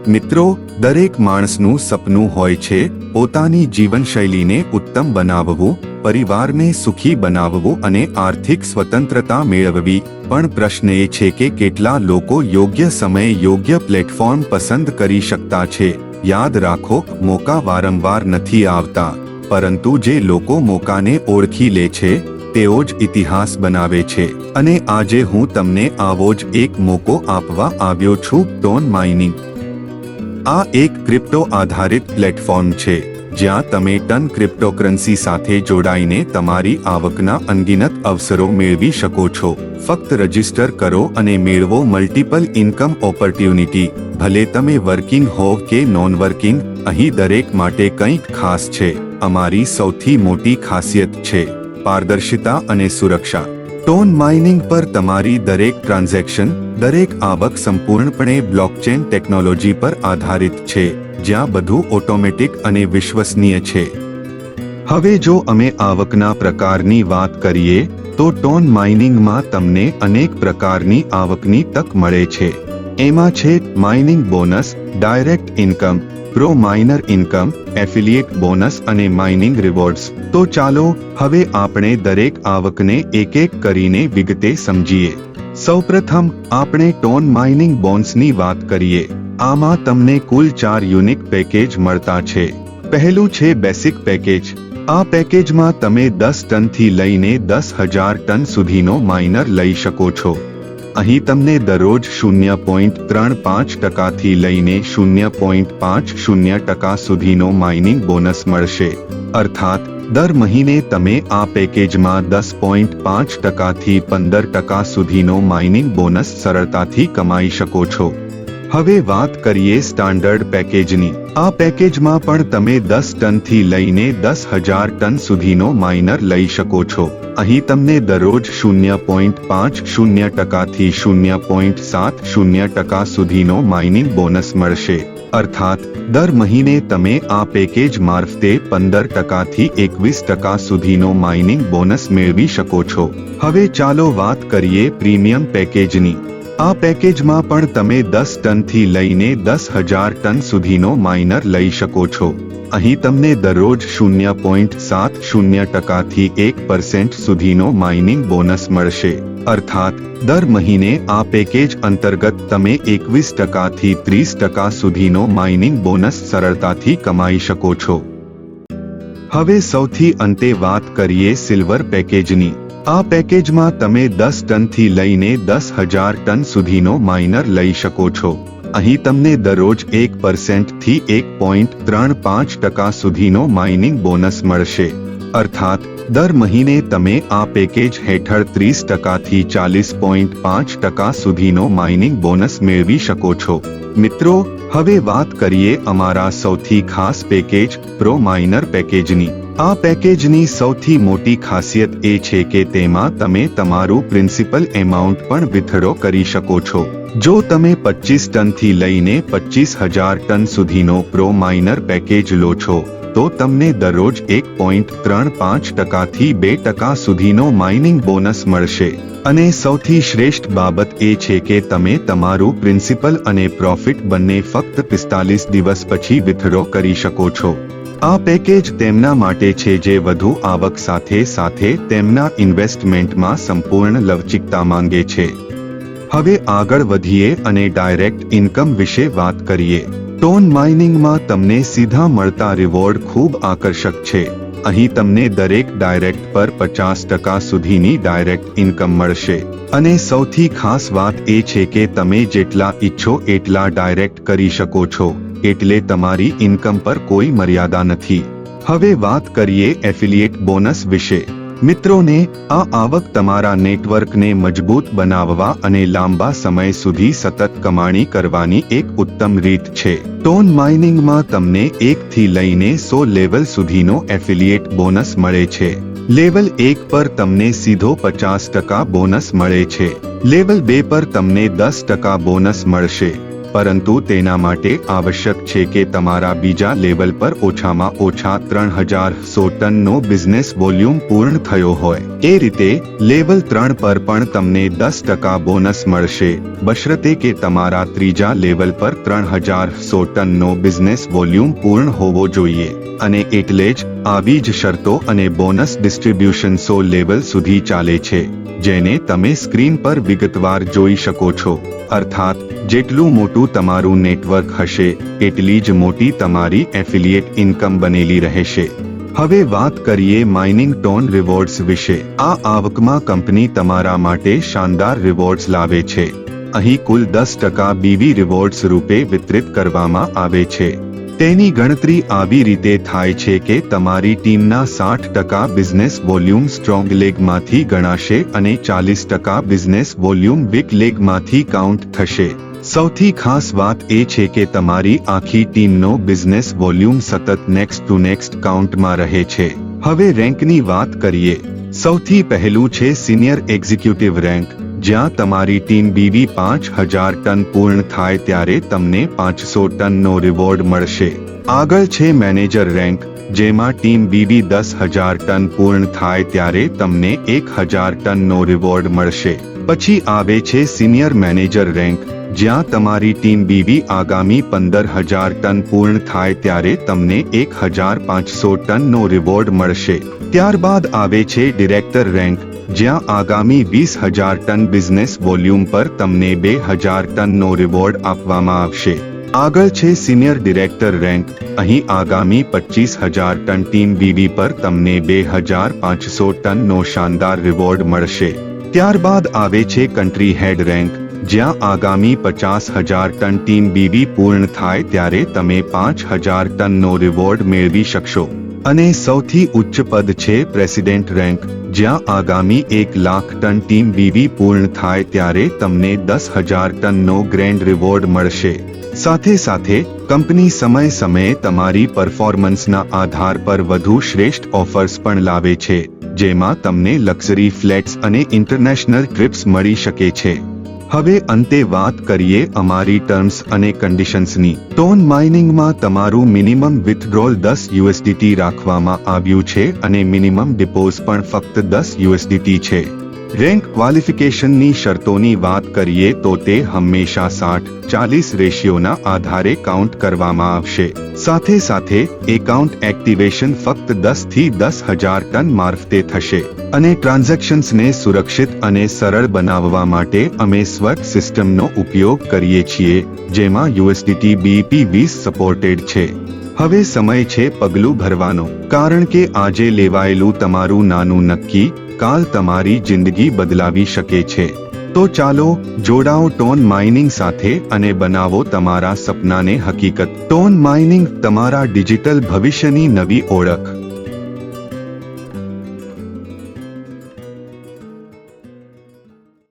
મિત્રો, દરેક માણસનું સપનું હોય છે પોતાની જીવનશૈલીને ઉત્તમ બનાવવું, પરિવારને સુખી બનાવવું અને આર્થિક સ્વતંત્રતા મેળવવી, પણ પ્રશ્ન એ છે કે કેટલા લોકો યોગ્ય સમયે યોગ્ય પ્લેટફોર્મ પસંદ કરી શકતા છે. યાદ રાખો, મોકા વારંવાર નથી આવતા, પરંતુ જે લોકો મોકાને ઓળખી લે છે તેઓ જ ઇતિહાસ બનાવે છે. અને આજે હું તમને આવો જ એક મોકો આપવા આવ્યો છું. ટોન માઇનિંગ આ એક ક્રિપ્ટો આધારિત પ્લેટફોર્મ છે જ્યાં તમે ટન ક્રિપ્ટોકરન્સી સાથે જોડાઈને તમારી આવકના અનગિનત અવસરો મેળવી શકો છો. ફક્ત રજિસ્ટર કરો અને મેળવો મલ્ટિપલ ઇન્કમ ઓપોર્ચ્યુનિટી. ભલે તમે વર્કિંગ હોવ કે નોન વર્કિંગ, અહીં દરેક માટે કંઈક ખાસ છે. અમારી સૌથી મોટી ખાસિયત છે પારદર્શિતા અને સુરક્ષા. ટોન માઇનિંગ પર તમારી દરેક ટ્રાન્ઝેક્શન, દરેક આવક સંપૂર્ણપણે બ્લોકચેન ટેકનોલોજી પર આધારિત છે, જ્યાં બધું ઓટોમેટિક અને વિશ્વસનીય છે. હવે જો અમે આવકના પ્રકારની વાત કરીએ તો ટોન માઇનિંગમાં તમને અનેક પ્રકારની આવકની તક મળે છે. એમાં છે mining bonus, direct income, pro miner income, affiliate bonus અને માઇનિંગ રિવોર્ડ્સ. તો ચાલો હવે આપણે દરેક આવકને એક એક કરીને વિગતે સમજીએ. સૌપ્રથમ આપણે ટોન માઇનિંગ બોન્સની વાત કરીએ. આમાં તમને કુલ 4 યુનિક પેકેજ મળતા છે. પહેલું છે બેસિક પેકેજ. આ પેકેજમાં તમે 10 ટનથી લઈને 10,000 ટન સુધીનો માઇનર લઈ શકો છો. અહીં તમને દરરોજ 0.35% થી લઈને 0.50% સુધીનો માઇનિંગ બોનસ મળશે. અર્થાત દર મહિને તમે આ પેકેજમાં 10.5% થી 15% સુધીનો માઇનિંગ બોનસ સરળતાથી કમાઈ શકો છો. હવે વાત કરીએ સ્ટાન્ડર્ડ પેકેજની. આ પેકેજમાં પણ તમે 10 ટનથી લઈને 10,000 ટન સુધીનો માઇનર લઈ શકો છો. અહીં તમને દરરોજ 0.50% થી 0.70% સુધીનો માઇનિંગ બોનસ મળશે. અર્થાત દર મહિને તમે આ પેકેજ મારફતે 15% થી 21% સુધીનો માઇનિંગ બોનસ મેળવી શકો છો. હવે ચાલો વાત કરીએ પ્રીમિયમ પેકેજની. આ પેકેજમાં પણ તમે 10 ટનથી લઈને 10,000 ટન સુધીનો માઇનર લઈ શકો છો. અહીં તમને દરરોજ 0.70% થી 1% સુધીનો માઇનિંગ બોનસ મળશે. અર્થાત દર મહિને આ પેકેજ અંતર્ગત તમે 21% થી 30% સુધીનો માઇનિંગ બોનસ સરળતાથી કમાઈ શકો છો. હવે સૌથી અંતે વાત કરીએ સિલ્વર પેકેજની. આ પેકેજમાં તમે 10 ટનથી લઈને 10,000 ટન સુધીનો માઇનર લઈ શકો છો. અહીં તમને દરરોજ 1% થી 1.35% સુધીનો માઇનિંગ બોનસ મળશે. અર્થાત દર મહિને તમે આ પેકેજ હેઠળ 30% થી 40.5% સુધીનો માઇનિંગ બોનસ મેળવી શકો છો. મિત્રો, હવે વાત કરીએ અમારા સૌથી ખાસ પેકેજ પ્રો માઇનર પેકેજની. આ પેકેજની સૌથી મોટી ખાસિયત એ છે કે તેમાં તમે તમારું પ્રિન્સિપલ એમાઉન્ટ પણ વિથડ્રો કરી શકો છો. જો તમે 25 ટનથી લઈને 25,000 ટન સુધીનો પ્રો માઇનર પેકેજ લો છો તો તમને દરરોજ 1.35% થી 2% સુધીનો માઇનિંગ બોનસ મળશે. અને સૌથી શ્રેષ્ઠ બાબત એ છે કે તમે તમારું પ્રિન્સિપલ અને પ્રોફિટ બંને ફક્ત 45 દિવસ પછી વિથડ્રો કરી શકો છો. આ પેકેજ તેમના માટે છે જે વધુ આવક સાથે સાથે તેમના ઇન્વેસ્ટમેન્ટમાં સંપૂર્ણ લવચીકતા માંગે છે. હવે આગળ વધીએ અને ડાયરેક્ટ ઇન્કમ વિશે વાત કરીએ. ટોન માઇનિંગમાં તમને સીધા મળતા રિવોર્ડ ખૂબ આકર્ષક છે. અહીં તમને દરેક ડાયરેક્ટ પર 50% સુધીની ડાયરેક્ટ ઇન્કમ મળશે. અને સૌથી ખાસ વાત એ છે કે તમે જેટલા ઈચ્છો એટલા ડાયરેક્ટ કરી શકો છો, એટલે તમારી ઇન્કમ પર કોઈ મર્યાદા નથી. હવે વાત કરીએ એફિલિએટ બોનસ વિશે. મિત્રોને, આ આવક તમારા નેટવર્કને મજબૂત બનાવવા અને લાંબા સમય સુધી સતત કમાણી કરવાની એક ઉત્તમ રીત છે. ટોન માઇનિંગમાં તમને 1 થી લઈને 100 લેવલ સુધીનો એફિલિએટ બોનસ મળે છે. લેવલ 1 પર તમને સીધો 50% બોનસ મળે છે. લેવલ 2 પર તમને 10% બોનસ મળશે. પરંતુ તેના માટે આવશ્યક છે કે તમારા બીજા લેવલ પર ઓછામાં ઓછા 3100 ટનનો બિઝનેસ વોલ્યુમ પૂર્ણ થયો હોય. એ રીતે લેવલ 3 પર પણ તમને 10% બોનસ મળશે, બશરતે કે તમારા ત્રીજા લેવલ પર 3100 ટનનો બિઝનેસ વોલ્યુમ પૂર્ણ હોવો જોઈએ. અને એટલે જ આવી જ શરતો અને બોનસ ડિસ્ટ્રીબ્યુશન 100 લેવલ સુધી ચાલે છે, જેને તમે સ્ક્રીન પર વિગતવાર જોઈ શકો છો. અર્થાત જેટલું મોટું તમારું નેટવર્ક હશે એટલી જ મોટી તમારી એફિલિએટ ઇન્કમ બનેલી રહેશે. હવે વાત કરીએ માઇનિંગ ટોન રિવોર્ડ્સ વિશે. આ આવકમાં કંપની તમારા માટે શાનદાર રિવોર્ડ્સ લાવે છે. અહીં કુલ 10% બીવી રિવોર્ડ્સ રૂપે વિતરિત કરવામાં આવે છે. તેની ગણતરી આવી રીતે થાય છે કે તમારી ટીમના 60% બિઝનેસ વોલ્યુમ સ્ટ્રોંગ લેગમાંથી ગણાશે અને 40% બિઝનેસ વોલ્યુમ વીક લેગમાંથી કાઉન્ટ થશે. સૌથી ખાસ વાત એ છે કે તમારી આખી ટીમનો બિઝનેસ વોલ્યુમ સતત નેક્સ્ટ ટુ નેક્સ્ટ કાઉન્ટમાં રહે છે. હવે રેન્કની વાત કરીએ. સૌથી પહેલું છે સિનિયર એક્ઝિક્યુટિવ રેન્ક, જ્યાં તમારી ટીમ બીવી 5000 ટન પૂર્ણ થાય ત્યારે તમને 500 ટનનો રિવોર્ડ મળશે. આગળ છે મેનેજર રેન્ક, જેમાં ટીમ બીવી 10,000 ટન પૂર્ણ થાય ત્યારે તમને 1000 ટનનો રિવોર્ડ મળશે. પછી આવે છે સિનિયર મેનેજર રેન્ક, જ્યાં તમારી ટીમ બીવી આગામી 15,000 ટન પૂર્ણ થાય ત્યારે તમને 1500 ટનનો રિવોર્ડ મળશે. ત્યારબાદ આવે છે ડિરેક્ટર રેન્ક, જ્યાં આગામી 20,000 ટન બિઝનેસ વોલ્યુમ પર તમને 2000 ટનનો રિવોર્ડ આપવામાં આવશે. આગળ છે સિનિયર ડિરેક્ટર રેન્ક, અહીં આગામી 25,000 ટન ટીમ બીવી પર તમને 2500 ટનનો શાનદાર રિવોર્ડ મળશે. ત્યારબાદ આવે છે કન્ટ્રી હેડ રેન્ક, જ્યાં આગામી 50,000 ટન ટીમ બીવી પૂર્ણ થાય ત્યારે તમે 5000 ટનનો રિવોર્ડ મેળવી શકશો. અને સૌથી ઉચ્ચ પદ છે પ્રેસિડેન્ટ રેન્ક, જ્યાં આગામી 1 લાખ ટન ટીમ બીવી પૂર્ણ થાય ત્યારે તમને 10,000 ટનનો ગ્રેન્ડ રિવોર્ડ મળશે. સાથે સાથે કંપની સમય સમયે તમારી પરફોર્મન્સના આધાર પર વધુ શ્રેષ્ઠ ઓફર્સ પણ લાવે છે, જેમાં તમને લક્ઝરી ફ્લેટ્સ અને ઇન્ટરનેશનલ ટ્રિપ્સ મળી શકે છે. હવે અંતે વાત કરીએ અમારી ટર્મ્સ અને કન્ડિશન્સની. ટોન માઇનિંગમાં તમારું મિનિમમ વિથડ્રોલ $10 રાખવામાં આવ્યું છે અને મિનિમમ ડિપોઝ પણ ફક્ત $10 છે. રેન્ક ક્વોલિફિકેશનની શરતોની વાત કરીએ તો તે હંમેશા 60-40 રેશિયોના આધારે કાઉન્ટ કરવામાં આવશે. સાથે સાથે એકાઉન્ટ એક્ટિવેશન ફક્ત 10 થી 10,000 ટન મારફતે થશે. અને ટ્રાન્ઝેક્શન્સને સુરક્ષિત અને સરળ બનાવવા માટે અમે સ્વટ સિસ્ટમનો ઉપયોગ કરીએ છીએ, જેમાં USDT BP20 સપોર્ટેડ છે. હવે સમય છે પગલું ભરવાનો, કારણ કે આજે લેવાયેલું તમારું નાનું નક્કી કાલ તમારી જિંદગી બદલાવી શકે છે. તો ચાલો જોડાઓ ટોન માઇનિંગ સાથે અને બનાવો તમારા સપનાને હકીકત. ટોન માઇનિંગ, તમારા ડિજિટલ ભવિષ્યની નવી ઓળખ.